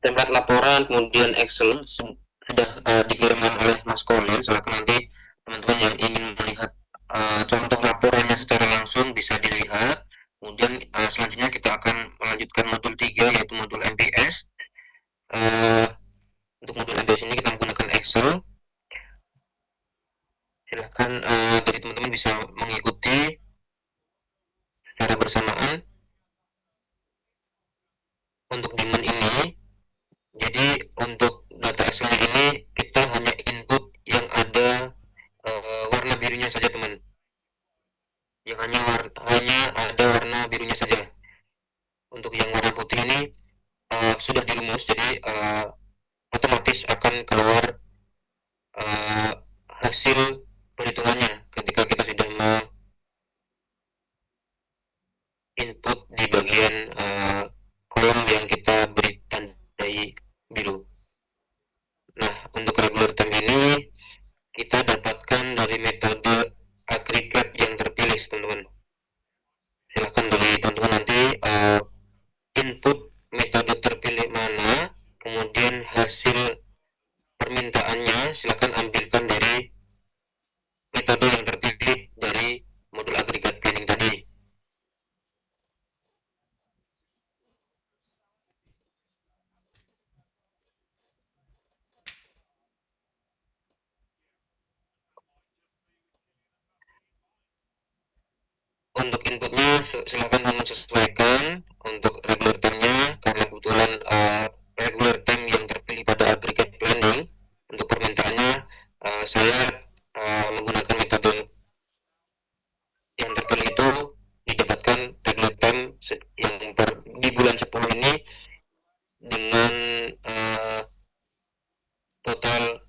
template laporan, kemudian Excel sudah dikirimkan oleh Mas Kolil. Silakan nanti teman-teman yang ingin melihat contoh laporannya secara langsung bisa dilihat. Kemudian selanjutnya kita akan melanjutkan modul 3 yaitu modul MPS. Untuk modul MPS ini kita menggunakan Excel. Silahkan jadi teman-teman bisa mengikuti secara bersamaan. Untuk demand ini, jadi untuk data Excel ini kita hanya input yang ada warna birunya saja teman, yang hanya ada warna birunya saja. Untuk yang warna putih ini sudah dirumus, jadi otomatis akan keluar hasil perhitungannya ketika kita sudah input di bagian kolom yang kita beri tandai biru. Nah, untuk regular time ini kita dapatkan dari metode agregat yang terpilih, teman-teman. Silahkan dari teman-teman nanti input metode terpilih mana, kemudian hasil permintaannya silahkan ambilkan dari metode yang terpilih dari modul agregat planning tadi. Untuk inputnya silahkan menyesuaikan untuk regular time-nya, karena kebetulan regular time yang terpilih pada agregat planning untuk permintaannya saya menggunakan metode yang terpilih itu didapatkan regular time yang di bulan 10 ini dengan total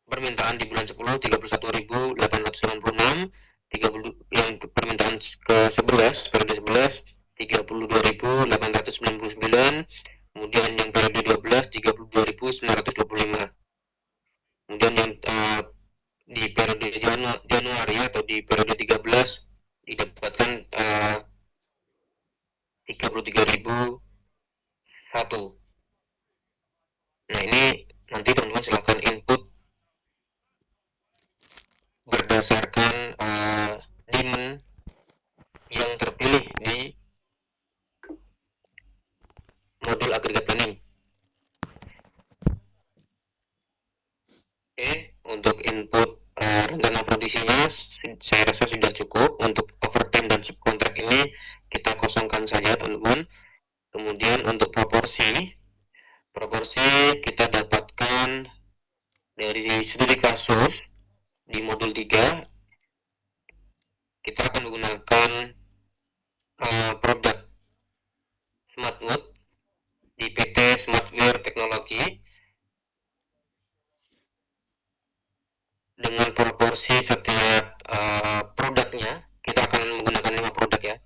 permintaan di bulan 10 31.896, yang permintaan ke 11 periode 11 32.899, kemudian yang periode 12 32.925, kemudian yang di periode Januari atau di periode 13 didapatkan 33.001. Nah, ini nanti teman-teman silahkan input berdasarkan demand yang terpilih di modul agregat planning. Oke, untuk input rencana produksinya saya rasa sudah cukup. Untuk overtime dan subkontrak ini kita kosongkan saja, teman-teman. Kemudian untuk proporsi kita dapatkan dari studi kasus di modul 3. Kita akan menggunakan produk SmartWood di PT Smartware Teknologi dengan proporsi setiap produknya. Kita akan menggunakan 5 produk ya.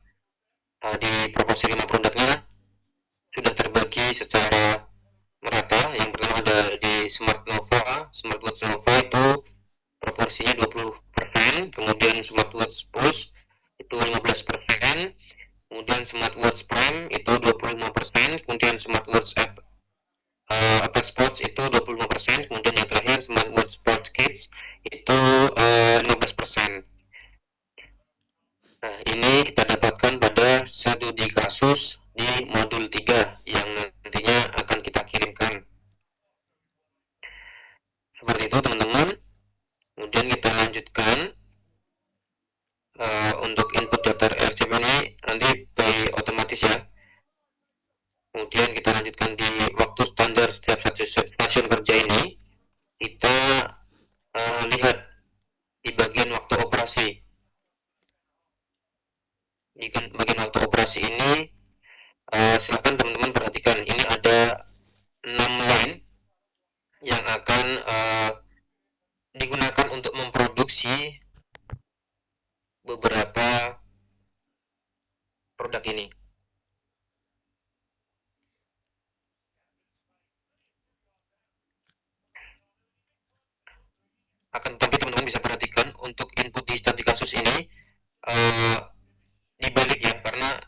Di proporsi 5 produknya sudah terbagi secara merata. Yang pertama ada di SmartWood Nova itu proporsinya 20%, kemudian SmartWood Plus itu 15%, kemudian SmartWood Prime itu 25%, kemudian SmartWood Apex Sports itu 25%, kemudian yang terakhir SmartWood Sports Kids itu 15%. Nah, ini kita dapatkan pada studi kasus di modul 3 yang nantinya akan kita kirimkan. Seperti itu, teman-teman. Kemudian kita lanjutkan untuk input data RCM ini nanti by otomatis ya. Kemudian kita lanjutkan di waktu standar setiap stasiun kerja ini. Kita lihat di bagian waktu operasi. Di bagian waktu operasi ini silakan teman-teman perhatikan, ini ada 6 line yang akan digunakan untuk memproduksi beberapa produk ini. Akan tetapi teman-teman bisa perhatikan untuk input di studi kasus ini dibalik ya, karena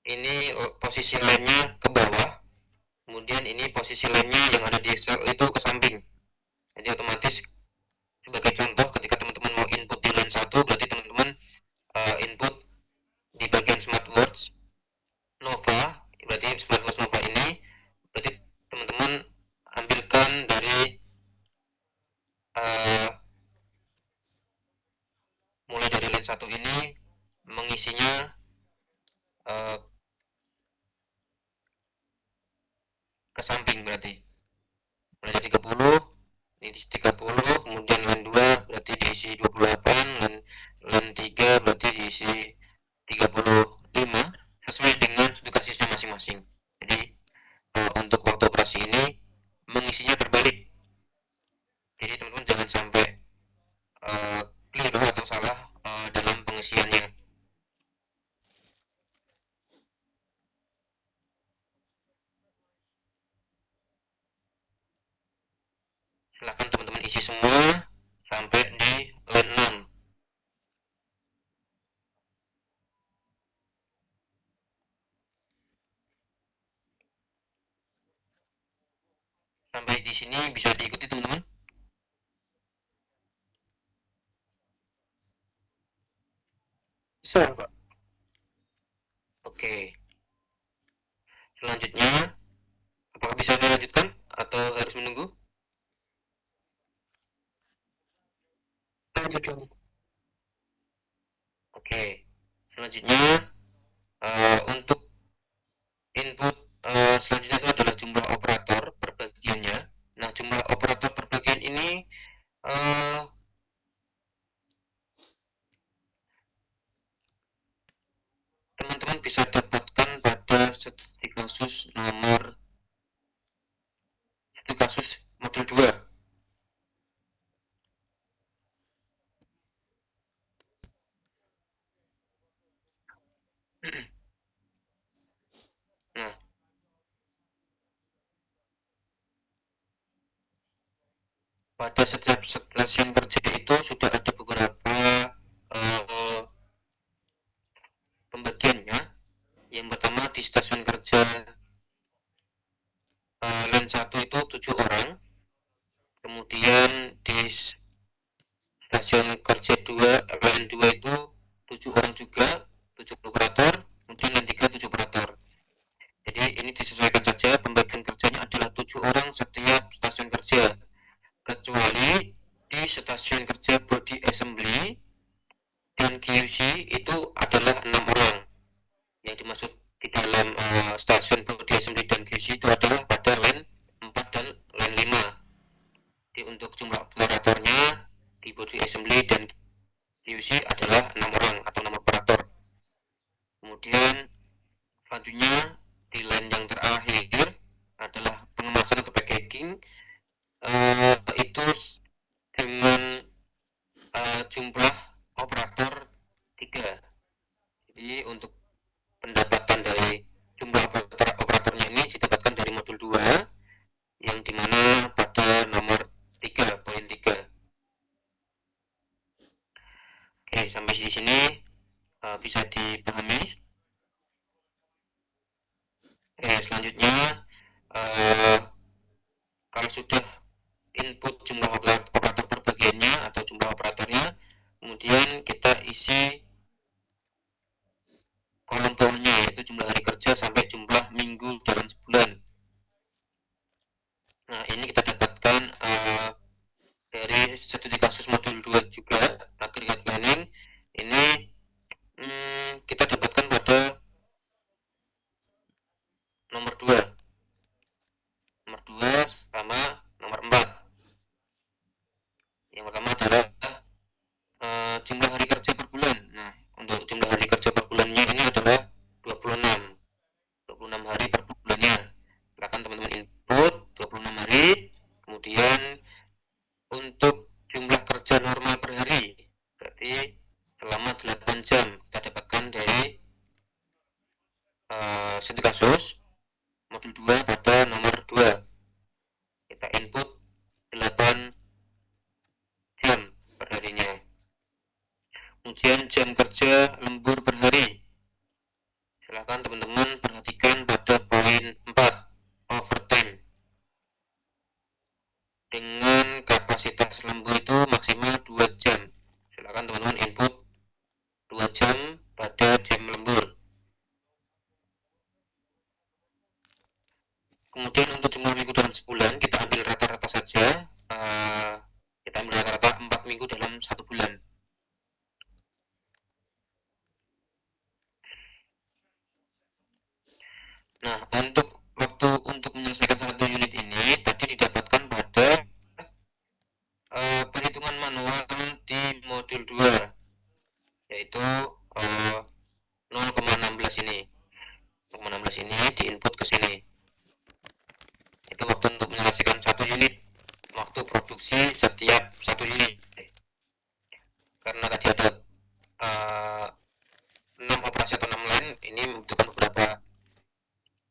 ini posisi line-nya ke bawah, kemudian Kemudian ini posisi lainnya yang ada di Excel itu ke samping. Jadi otomatis sebagai contoh ketika teman-teman mau input di line 1, berarti teman-teman input di bagian Smart Words Nova, berarti Smart Words Nova ini berarti teman-teman ambilkan dari mulai dari line 1 ini mengisinya ke samping, berarti mulai dari 30 ini diisi 30, kemudian line 2 berarti diisi 28, line 3 berarti diisi 35 sesuai dengan sudut kasisnya masing-masing. Jadi untuk waktu operasi ini mengisinya terbalik. Jadi teman-teman jangan sampai keliru atau salah dalam pengisiannya. Silahkan teman-teman isi semua sampai di line 6. Sampai di sini bisa diikuti teman-teman. Bisa, Pak. Oke. Selanjutnya, apakah bisa dilanjutkan atau harus menunggu? Lanjut, lanjut. Oke. Selanjutnya, untuk input selanjutnya itu adalah jumlah operator per bagiannya. Nah, jumlah operator per bagian ini teman-teman bisa dapatkan pada studi kasus modul 2. Nah, pada setiap stasiun kerja itu sudah ada beberapa pembagiannya. Yang pertama di stasiun kerja line 1 itu 7 orang, kemudian di stasiun kerja 2 line 2 itu 7 orang juga, 7 operator, kemudian line 3 7 operator. Jadi ini disesuaikan saja, pembagian kerjanya adalah 7 orang setiap stasiun kerja, kecuali di stasiun kerja body assembly dan QC itu adalah 6 orang. Yang dimaksud di dalam stasiun body assembly dan QC itu adalah pada line 4 dan line 5. Jadi untuk jumlah operatornya di body assembly dan QC adalah 6 orang atau 6 operator. Kemudian selanjutnya di line yang terakhir adalah pengemasan atau packaging, itu dengan jumlah operator 3. Jadi untuk pendapatan dari jumlah operatornya ini didapatkan dari modul 2 yang dimana pada nomor 3, poin 3. Oke, sampai di sini bisa dipahami. Oke, selanjutnya kalau sudah input jumlah operator per bagiannya atau jumlah operatornya, kemudian kita isi kolom bawahnya yaitu jumlah hari kerja sampai jumlah minggu dalam sebulan. Nah, ini kita dapatkan dari studi kasus modul 2 juga, aggregate planning. Ini kita dapatkan pada nomor 2 sama nomor 4. Yang pertama adalah jumlah hari kerja per bulan. Nah, untuk jumlah hari kerja per bulannya ini adalah 26 hari per bulannya. Silakan teman-teman input 26 hari. Kemudian untuk jumlah kerja normal per hari, berarti selama 8 jam kita dapatkan dari studi kasus modul 2 pada nomor 2. Kita input 8 jam per harinya. Kemudian jam kerja lembur per hari. Silakan teman-teman perhatikan pada poin 4, overtime. Kemudian untuk jumlah minggu dalam sebulan kita ambil rata-rata saja. Eh, kita ambil rata-rata 4 minggu dalam satu bulan. Nah, untuk waktu untuk menyelesaikan satu unit ini tadi didapatkan pada perhitungan manual di modul 2, yaitu 0,16 ini. 0,16 ini diinput ke sini. Itu waktu untuk menyelesaikan satu unit, waktu produksi setiap satu unit. Karena tadi ada 6 operasi atau 6 line, ini membutuhkan beberapa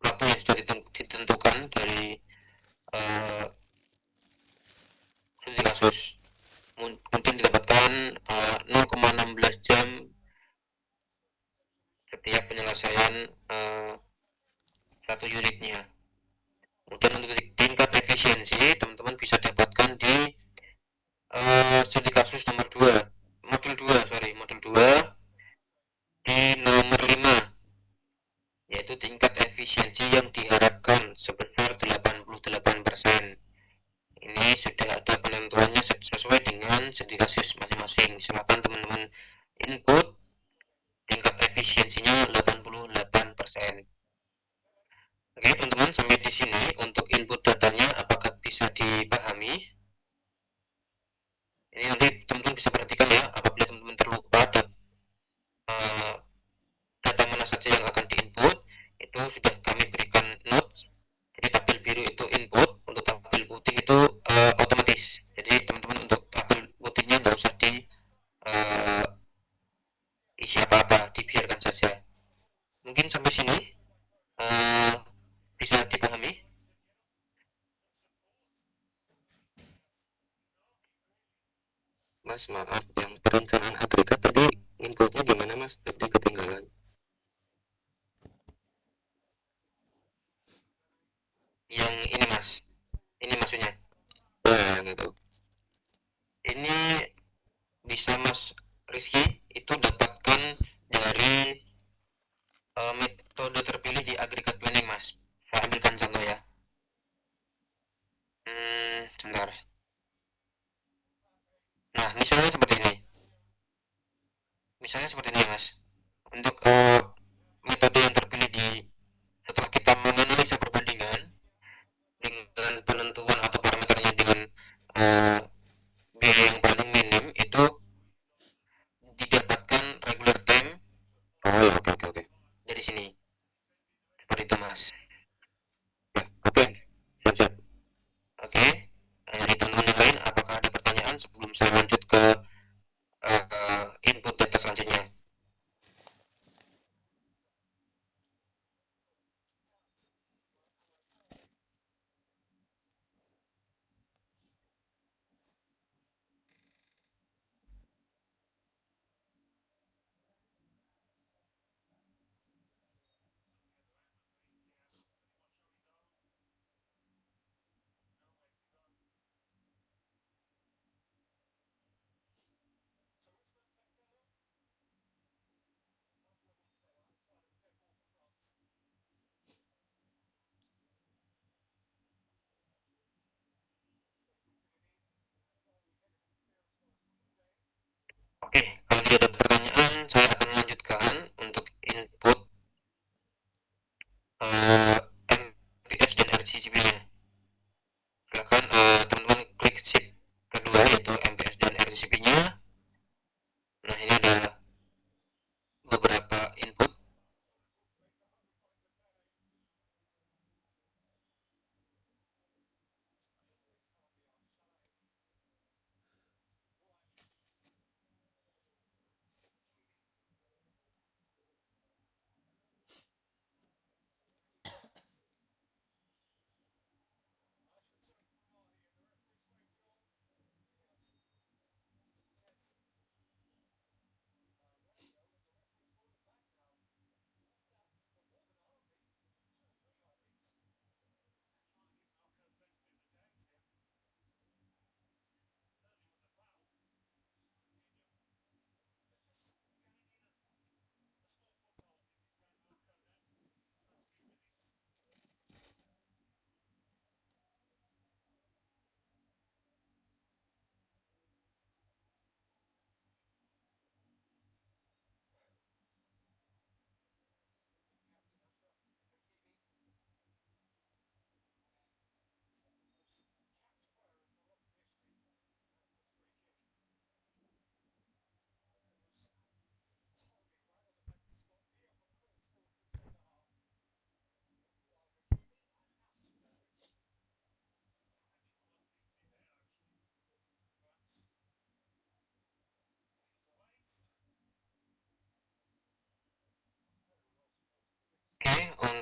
waktu yang sudah ditentukan dari uh, studi kasus. Mungkin didapatkan 0,16 jam setiap penyelesaian satu unitnya. Kemudian untuk tingkat efisiensi teman-teman bisa dapatkan di studi kasus nomor 2, modul 2 di nomor 5, yaitu tingkat efisiensi yang diharapkan sebesar 88%. Ini sudah ada penentuannya sesuai dengan studi kasus masing-masing. Silakan teman-teman input tingkat efisiensinya 88%. Oke teman-teman, sampai di sini untuk input datanya. Apakah bisa dipahami? Ini nanti teman-teman bisa perhatikan ya, apabila teman-teman terlupa data mana saja yang akan diinput, itu sudah kami berikan notes. Jadi tabel biru itu input, untuk tabel putih itu otomatis. Jadi teman-teman untuk tabel putihnya nggak usah di isi apa-apa, dibiarkan saja. Mungkin sampai sini bisa dipahami. Mas, maaf, yang perencanaan agregat tadi inputnya gimana mas? Tadi ketinggalan. Yang ini mas, ini maksudnya. Ya, gitu. Ini bisa mas Rizky itu dapatkan dari metode terpilih di agregat planning mas. Saya ambilkan contoh ya. Sebentar. Nah, misalnya seperti ini mas. Untuk metode yang terpilih setelah kita menganalisa perbandingan dengan penentuan atau parameternya dengan uh, biaya yang paling minim, itu didapatkan regular time. Oh ya, oke. Dari sini. Seperti itu mas. Ya, oke. Siap. Oke. Dari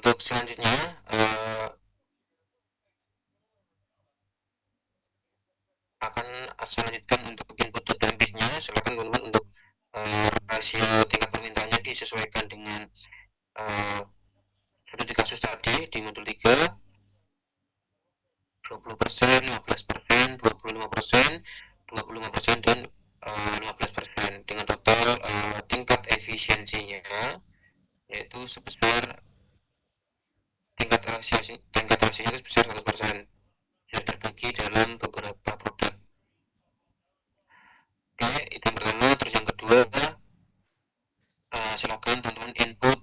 untuk selanjutnya akan saya lanjutkan untuk input database-nya. Silakan teman-teman untuk rasio tingkat permintaannya disesuaikan dengan studi kasus tadi di modul 3, 20%, 15%, 25%, 25%, dan 15%, dengan total tingkat efisiensinya yaitu sebesar tingkat rasio itu sebesar 100%, sudah terbagi dalam beberapa produk. Oke, itu yang pertama. Terus yang kedua, silakan teman-teman input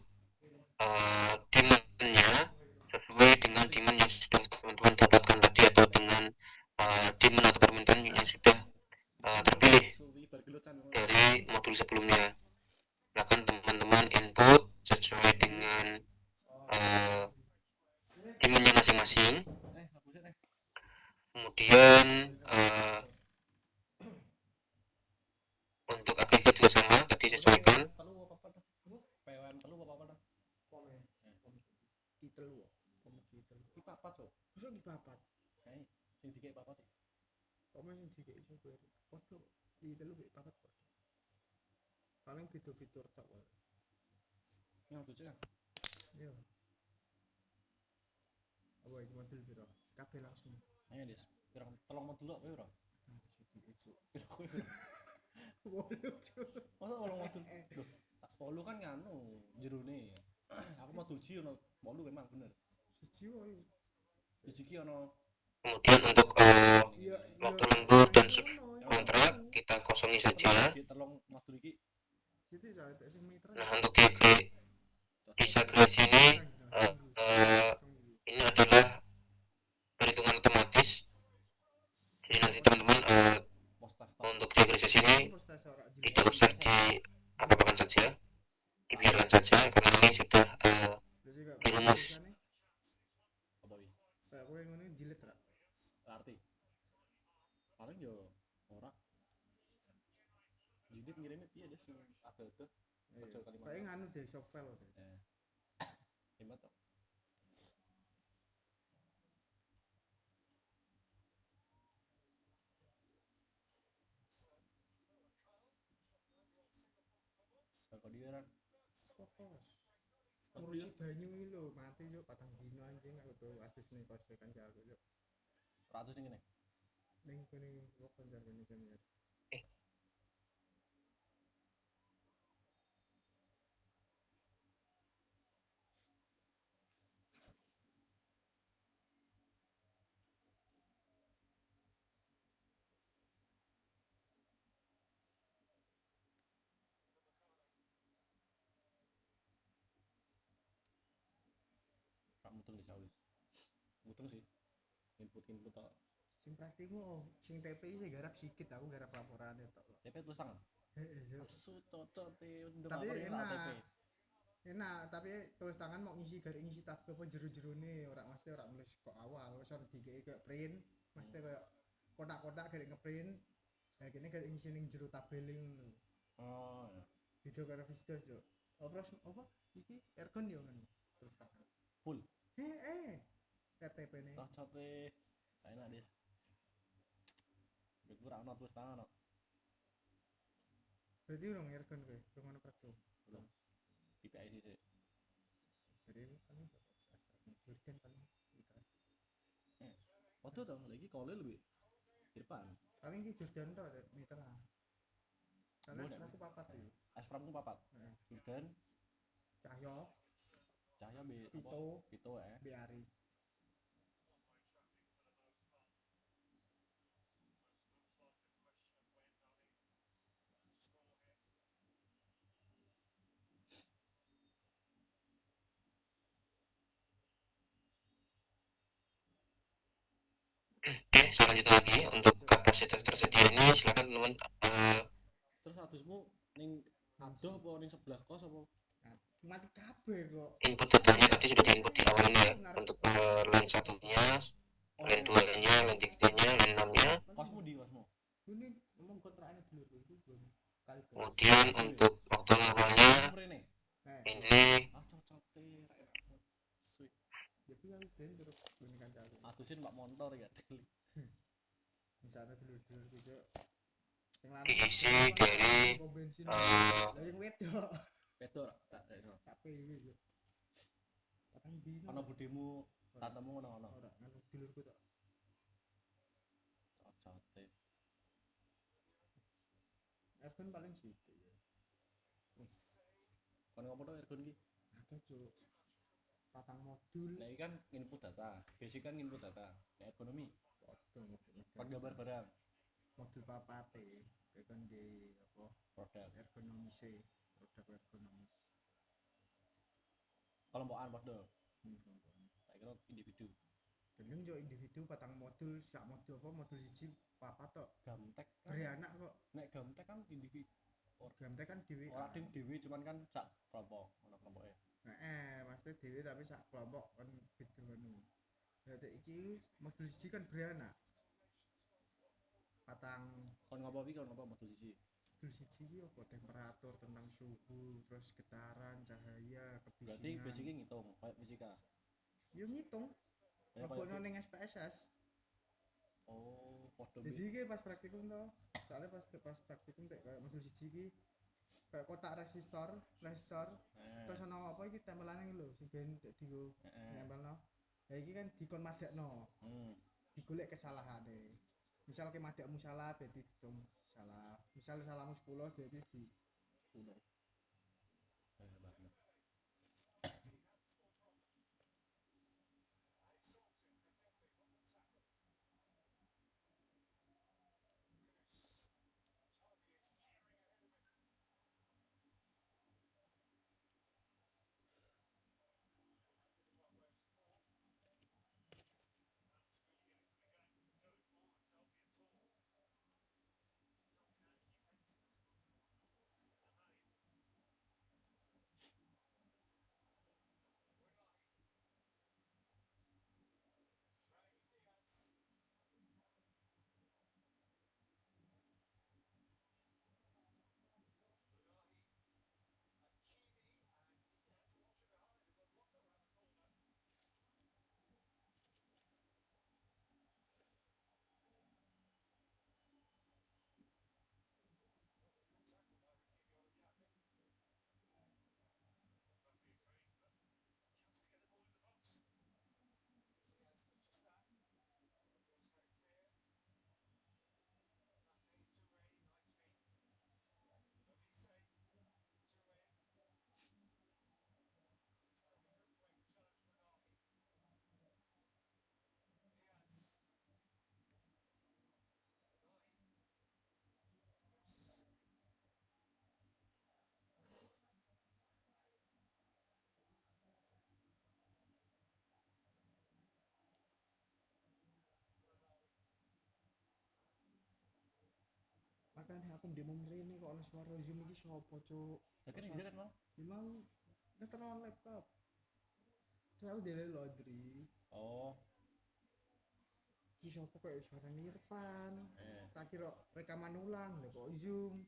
demand-nya sesuai dengan demand yang sudah teman-teman dapatkan tadi, atau dengan demand atau permintaan yang sudah terpilih dari modul sebelumnya. Silakan teman-teman input sesuai dengan demand-nya masing-masing. Kemudian untuk agregat juga sama, tadi sesuaikan. Paling fitur-fitur tok wae. Yang tujuh kan? Iya. Apa iki modul piro? Kabeh langsung. Ayo, Des. Piro tolong modul kok piro? Wolu. Masa tolong modul? Loh, tak wolu kan nganu jerone. Aku modul G ono wolu memang bener. Siji wae. Siji ki ono. Kemudian untuk waktu lembur dan kontrak kita kosongi saja. Nah, untuk disagresi ini ini adalah perhitungan otomatis. Jadi nanti teman-teman untuk diagresasi ini tidak usah apa-apakan saja, dibiarkan saja, karena ini sudah dirumus. Kowe ngene jilid ra? Arti. Paling yo ora. Jilid ngirime piye Des sing ada-ada. Kerja kalimat. Kayak nganu deh software deh. Hemat to. Kok dia kan fokus. Ngurusi banyu iki lho, mati yo patang dino anjing aku tuh asis ning kos kancaku yo. 100 ning kene. Ning kene kok kancaku ning senior. Mutung disawis. Mutung sih. Input tok. Sing praktikmu sing TPI sih garap sikit, aku garap laporane tok. TP terus tangan. Heeh, cocok tapi enak, tapi tulis tangan mau ngisi garis ngisi tab apa jero-jerone ora mesti ora nulis kok awal wis ora dikeki kayak print, mesti kayak kotak-kotak garis ngeprint. Lah kene garis ngisi ning jero tabele ngono. Oh, ya. Video karo vistos yo. Apa iki Ergon yo ngono. Tulis tangan. Full. RTP-ne. Cocote. Enak, Des. Nek ora ono tulis tangan. Berarti urung Ergon kowe, urung ono praktek. Belum. PPI sih. Jadi kan Jordan paling mitra. Waktu tau lagi kole lebih depan. Paling ki Jordan tok mitra. Karena aku papat iki. Asframku papat. Jordan Cahyo Pito Biari. Oke, saya lanjut lagi. Untuk kapasitas tersedia ini silakan teman-teman. Terus hadusmu ning adoh apa ning sebelah kos apa? Mati kabeh kok. Input datanya tadi sudah diinput di awal ini ya. Untuk line 1-nya, line 2-nya, line 3-nya, line 6-nya. Kosmu di kosmu. Ini ngomong kontrakannya dulu itu belum. Kemudian untuk waktu normalnya ini bensin pak motor ya deli. Misalnya dulur-dulur gitu sing diisi dari bensin uh, lha yang wedok Wedok tak no. tapi iki patang dino Ana budemu tatemu ngono-ngono. ora nganu dulurku tok Cocote. Ergon paling situ ya Kon ngopo to Ergon ki? akeh cuk patang modul Nah, ini kan input data. Basic kan input data. Nah, ekonomi. Kon gambar barang, modul papate kayak kan di apa produk. ergonomis produk ergonomis Kelompokan padha. kelompoknya Tak kira individu. gendeng yo individu patang modul sak modul apa modul siji papat tok Gamtek kan. beranak kok Nek gamtek kan individu. gamtek kan dhewe Ora tim dhewe cuman kan sak kelompok, ono kelompoke. maksudnya dhewe tapi sak kelompok kan gitu kan berarti iki modul siji kan beranak patang Kon ngopo iki kon ngopo modul siji? modul siji iki apa temperatur tentang suhu terus getaran cahaya Berarti kebisingan basicnya ngitung kayak fisika. yo ngitung Kayak ngebono ning SPSS oh, padha jadi iki pas praktikum to soalnya pas praktikum tek kayak modul siji iki kayak kotak resistor terus ana apa iki tempelane lho sing ben dienggo nempelno ya iki kan dikon madakno digolek kesalahane misal ke madakmu salah berarti ditung salah misal salahmu 10 berarti di 10 makanya aku demo mrene kok ana suara zoom iki sapa cuk ya kan bisa kan mau memang ngeterno laptop terus aku dele laundry oh iki sapa kok suara nirpan tak kira rekaman ulang lho kok zoom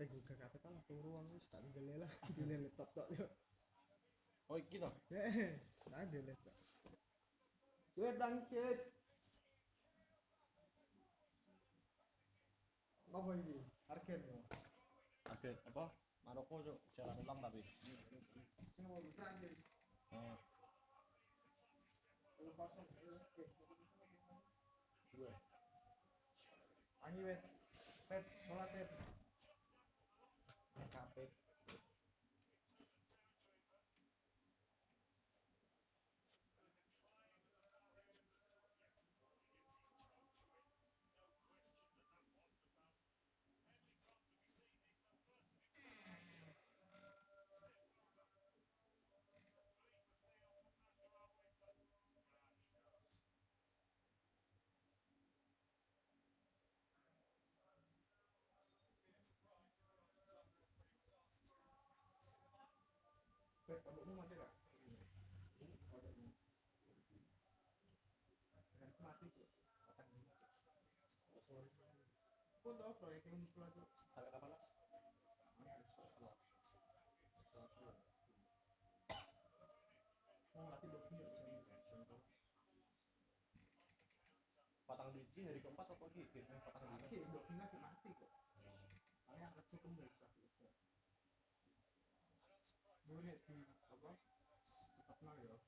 peguga kabeh tak turu aku wis tak dele lah dele laptop tok yo oh iki to tak dele tok wait tangkit apa ini? Arcade no? Update apa? Maroko cuk, jalan ulang tapi. Sing mau Prancis. Oh. Dua. Angi wet. Wet, sholat wet. Kapet. Kamu mati gak? Mati tuh. Kau tahu proyek yang muskulah tuh? Ada apa lah? Oh, mati dokter. di hari keempat apa lagi game patah Oke, mbok bina mati kok. Paling angkat sekemis aku juga. Gue di apa? Tetap nang ya.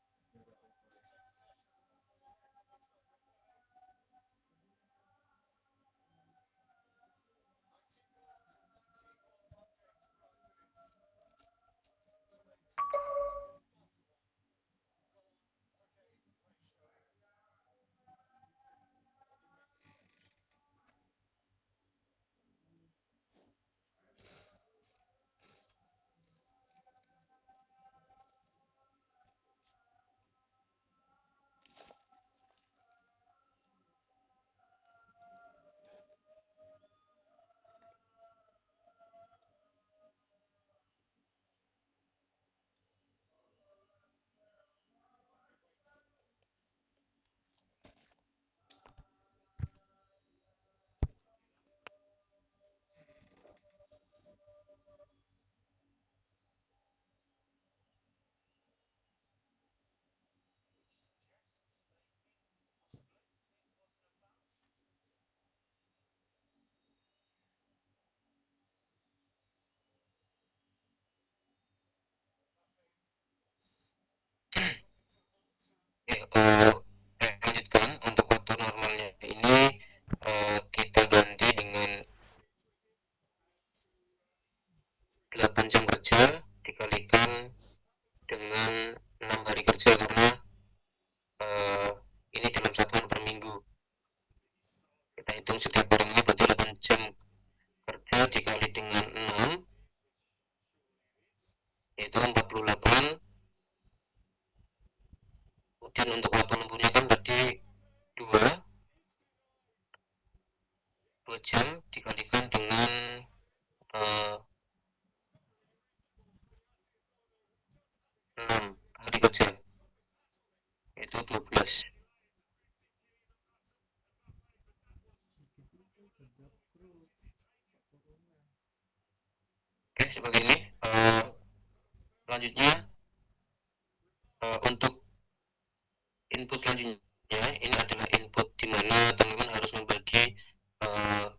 Lanjutkan untuk waktu normalnya ini kita ganti dengan 8 jam kerja dikalikan dengan 6 hari kerja karena eh, ini dalam satuan per minggu. Kita hitung setiap orangnya berarti 8 jam kerja dikali dengan 6 yaitu 48. Kemudian untuk waktu lemburnya kan tadi 2 jam dikalikan dengan eh, 6 hari kerja yaitu 12. Oke, seperti ini. Selanjutnya untuk input selanjutnya ini adalah input di mana teman-teman harus membagi uh,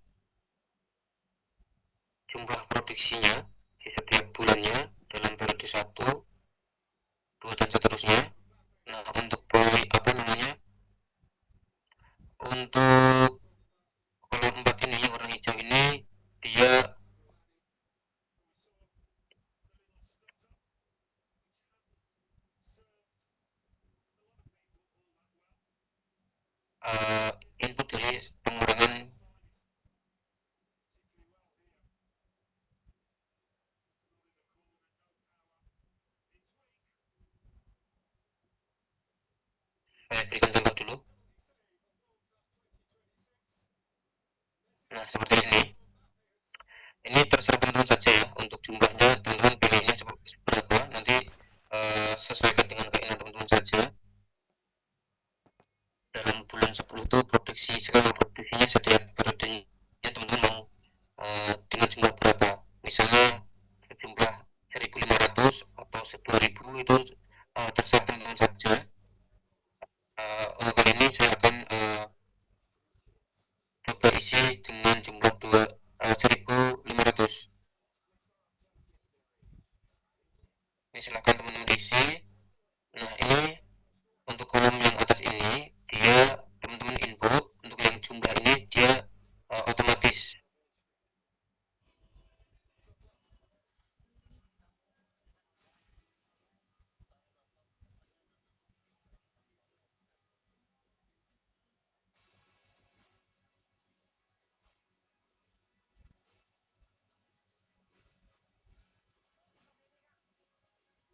jumlah produksinya di setiap bulannya dalam periode 1, 2 dan seterusnya. Nah, untuk apa namanya? Untuk kolom 4 ini yang warna hijau ini dia input dari pengurangan saya berikan contoh dulu. Nah, seperti ini terserah teman-teman saja ya untuk jumlahnya teman-teman pilihnya seberapa nanti sesuaikan dengan keinginan teman-teman saja. Dalam bulan 10 itu produksi skala produksinya setiap periodenya teman-teman mau dengan jumlah berapa, misalnya sejumlah 1.500 atau 2.000 itu terserah teman-teman saja. Untuk kali ini saya akan coba isi dengan jumlah 1.500. Ini silakan teman-teman isi. Nah, ini untuk kolom yang atas ini dia teman-teman input, untuk yang jumlah ini dia otomatis.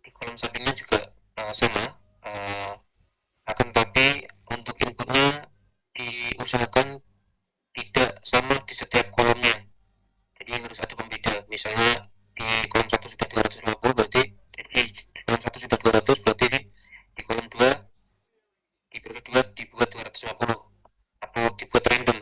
Di kolom sampingnya juga sama, uh, akan tapi untuk inputnya diusahakan tidak sama di setiap kolomnya, jadi harus ada pembeda. Misalnya di kolom 1 sudah 250 berarti di kolom 1 sudah 200 berarti di kolom 2 di periode 2 dibuat 250 atau dibuat random.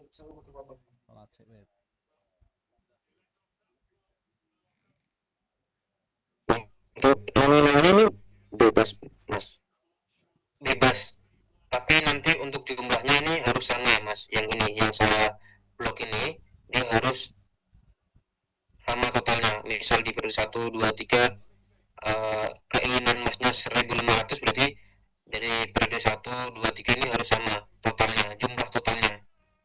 Salat sik web. Untuk nominalnya ini bebas mas, bebas, tapi nanti untuk jumlahnya ini harus sama ya mas, yang ini yang saya blok ini dia harus sama totalnya. Misal di periode 1, 2, 3 keinginan masnya 1.500, berarti dari periode 1, 2, 3 ini harus sama totalnya, jumlah totalnya.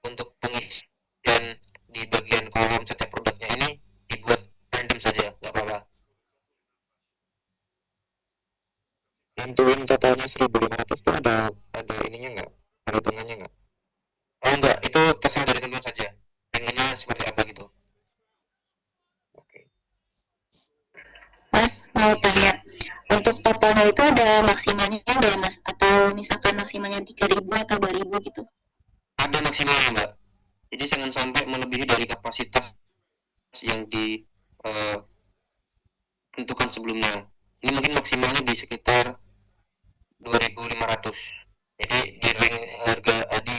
Untuk pengisian di bagian kolom setiap produknya ini dibuat random saja, nggak apa-apa. Nentuin totalnya 1.500 itu ada ininya nggak? Ada hitungannya nggak? Oh enggak, itu terserah dari teman saja. Pengennya seperti apa gitu. Oke. Mas, mau tanya, untuk totalnya itu ada maksimalnya nggak Mas? Atau misalkan maksimalnya 3.000 atau 2.000 gitu? Ada maksimalnya mbak. Jadi jangan sampai melebihi dari kapasitas yang ditentukan sebelumnya. Ini mungkin maksimalnya di sekitar 2.500. Jadi di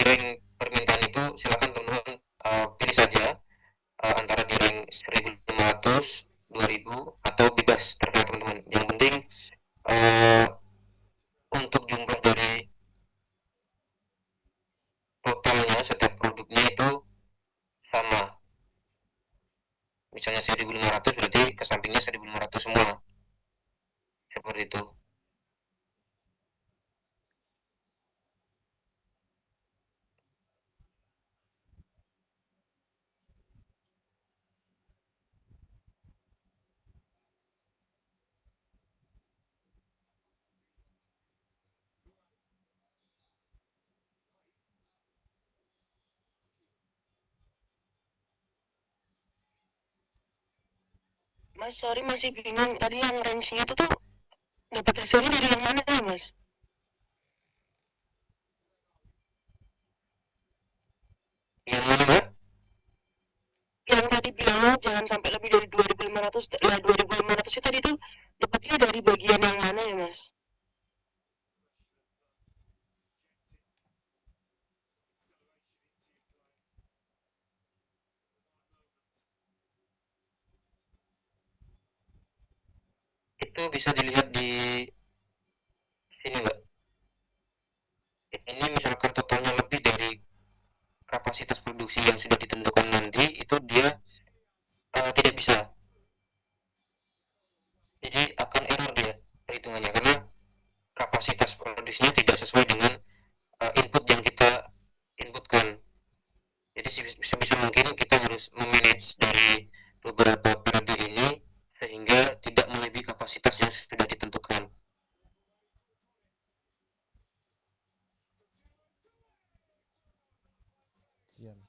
rank permintaan itu silakan teman-teman pilih saja antara di rank 1.500, 2.000 atau bebas, terserah teman-teman. Yang penting uh, untuk jumlah dari totalnya setiap produknya itu sama. Misalnya 1.500 berarti ke sampingnya 1.500 semua. Seperti itu. Mas, sorry masih bingung. Tadi yang range-nya itu tuh dapat hasilnya dari yang mana ya, Mas? Yang mana mbak? Yang tadi bilang jangan sampai lebih dari 2.500. Ya, 2.500 itu tadi tuh dapatnya dari bagian yang mana ya, Mas? Itu bisa dilihat di sini mbak. Ini misalkan totalnya lebih dari kapasitas produksi yang sudah ditentukan nanti, itu dia tidak bisa. Jadi akan error dia perhitungannya karena kapasitas produksinya tidak sesuai dengan input yang kita inputkan. Jadi sebisa mungkin kita harus memanage dari beberapa periode ini sehingga tidak melebihi kapasitas yang sudah ditentukan. Sian.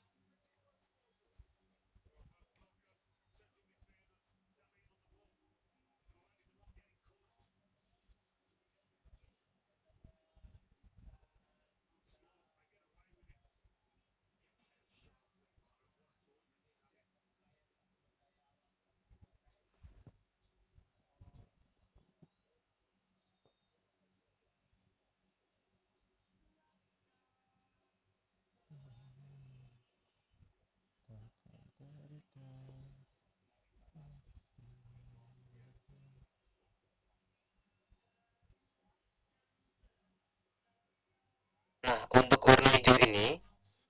Nah, untuk warna hijau ini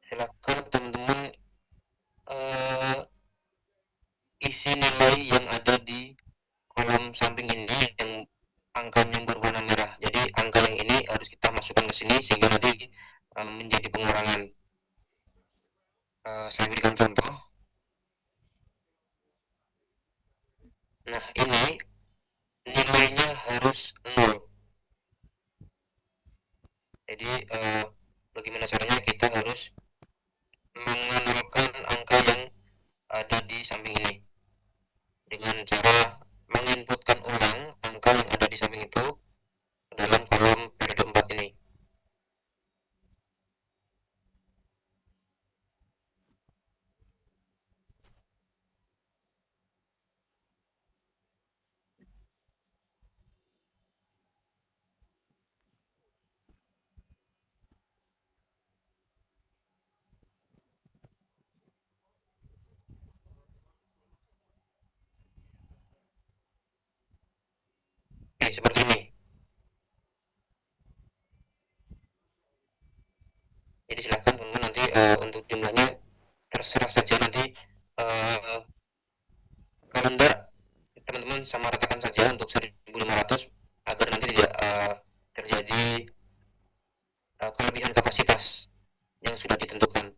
silakan teman-teman uh, isi nilai yang ada di kolom samping ini yang angkanya berwarna merah. Jadi angka yang ini harus kita masukkan ke sini sehingga nanti menjadi pengurangan. Saya berikan contoh. Nah, ini nilainya harus 0. Jadi bagaimana caranya kita harus mengenalkan angka yang ada di samping ini dengan cara menginputkan ulang angka yang ada di samping itu dalam kolom periode 4 ini. seperti ini. Jadi silakan teman-teman nanti untuk jumlahnya terserah saja nanti kalender teman-teman sama ratakan saja untuk 1.500 agar nanti tidak terjadi kelebihan kapasitas yang sudah ditentukan.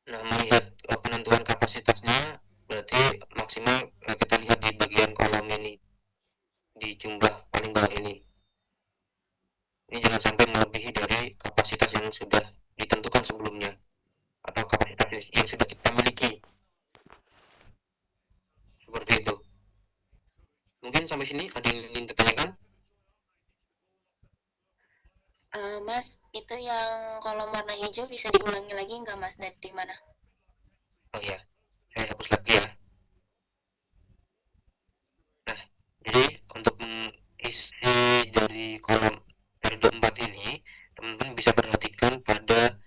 Nah, melihat penentuan kapasitasnya berarti maksimal kita lihat di bagian kolom ini, di jumlah paling bawah ini. Ini jangan sampai melebihi dari kapasitas yang sudah ditentukan sebelumnya atau kapasitas yang sudah kita miliki. Seperti itu. Mungkin sampai sini ada yang ingin ditanyakan? Mas, itu yang kolom warna hijau bisa diulangi lagi nggak Mas, dari mana? Oh iya, saya hapus lagi ya. Nah, jadi untuk mengisi dari kolom R24 ini, teman-teman bisa perhatikan pada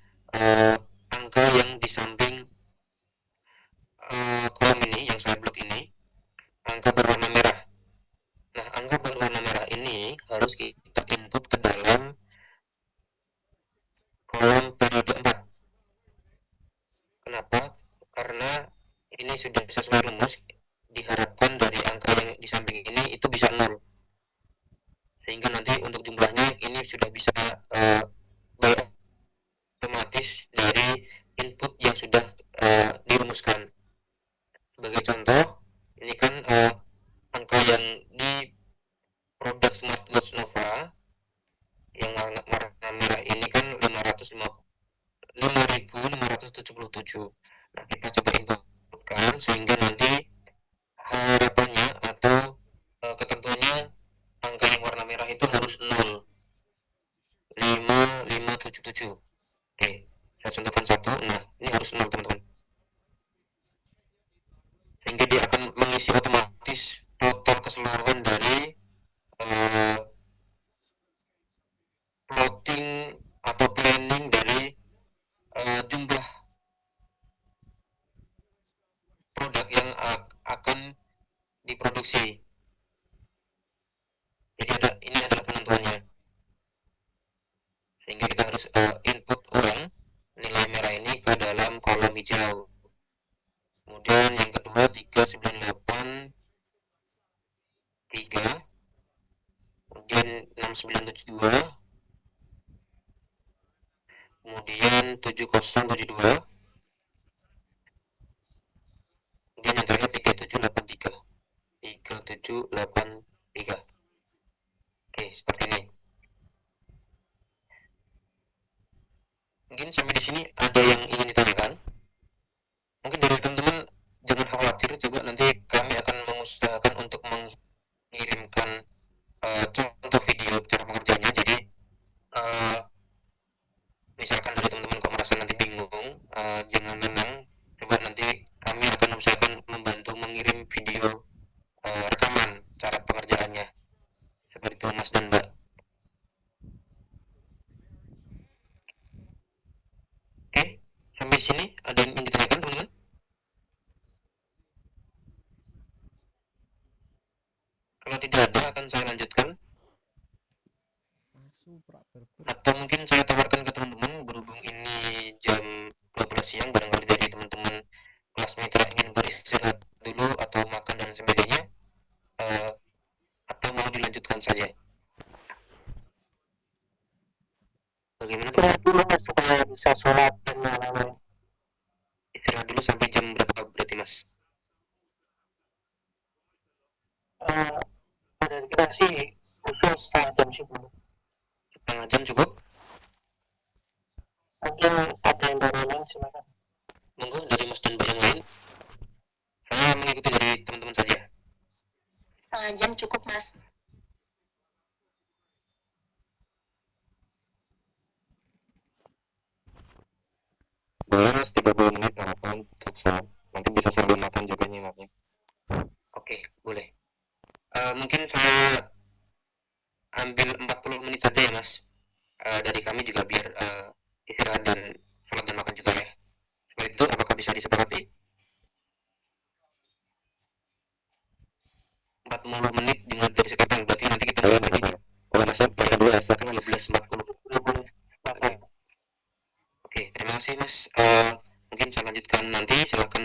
angka yang di samping kolom ini, yang saya blok ini, angka berwarna merah. Nah, angka berwarna merah ini harus kita input ke dalam kolom periode 4. Kenapa? Karena ini sudah sesuai rumus, diharapkan dari angka yang di samping ini itu bisa 0. Sehingga nanti untuk jumlahnya ini sudah bisa by otomatis dari input yang sudah dirumuskan. Sebagai contoh, ini kan angka yang di produk smartwatch Nova yang warna merah ini kan 5.577. Nah, kita coba inputkan sehingga nanti harapannya atau ketentuannya angka yang warna merah itu harus 0. 5577. Oke, saya contohkan 1. Nah, ini harus 0 teman-teman. Sehingga dia akan mengisi otomatis total keseluruhan dari plotting atau planning dari jumlah produk yang akan diproduksi. Jadi ini adalah penentuannya. Sehingga kita harus input ulang nilai merah ini ke dalam kolom hijau. Kemudian yang kedua 398 3, kemudian 6972, kemudian 7072, kemudian yang terakhir 3783. 3783. Oke, seperti ini. Mungkin sampai di sini ada yang ingin ditanyakan. Mungkin dari teman-teman jangan khawatir, juga nanti kami akan mengusahakan untuk mengirimkan contoh video cara pengerjaannya. Jadi misalkan dari teman-teman kok merasa nanti bingung, jangan tenang, coba nanti kami akan usahakan membantu mengirim video rekaman cara pengerjaannya. Seperti itu Mas dan Mbak. Oke, sampai sini ada yang ingin ditanyakan teman-teman? Kalau tidak ada, akan saya lanjutkan. Atau mungkin saya tawarkan ke teman-teman, berhubung ini jam 12 siang, barangkali dari teman-teman kelas mitra ingin beristirahat dulu atau makan dan sebagainya, atau mau dilanjutkan saja? Bagaimana teman-teman? Dulu Mas supaya bisa sholat dan lain-lain. Istirahat dulu sampai jam berapa berarti Mas? Pada kita sih usul setengah jam sih dulu. Setengah jam cukup? Mungkin ada yang dari lain silakan. Monggo dari Mas dan Mbak yang lain. Saya mengikuti dari teman-teman saja. Setengah jam cukup Mas. Boleh Mas, 30 menit harapan untuk sholat. Nanti bisa sambil makan juga nyimaknya. Oke, boleh. Mungkin saya ambil 40 menit saja ya Mas. Dari kami juga biar istirahat dan sholat dan makan juga ya. Seperti itu, apakah bisa disepakati? 40 40 menit dimulai dari sekarang, berarti nanti kita mulai lagi masa pakai dulu ya, silakan Mas. 12.40. Oke, terima kasih Mas. Mungkin saya lanjutkan nanti, silakan.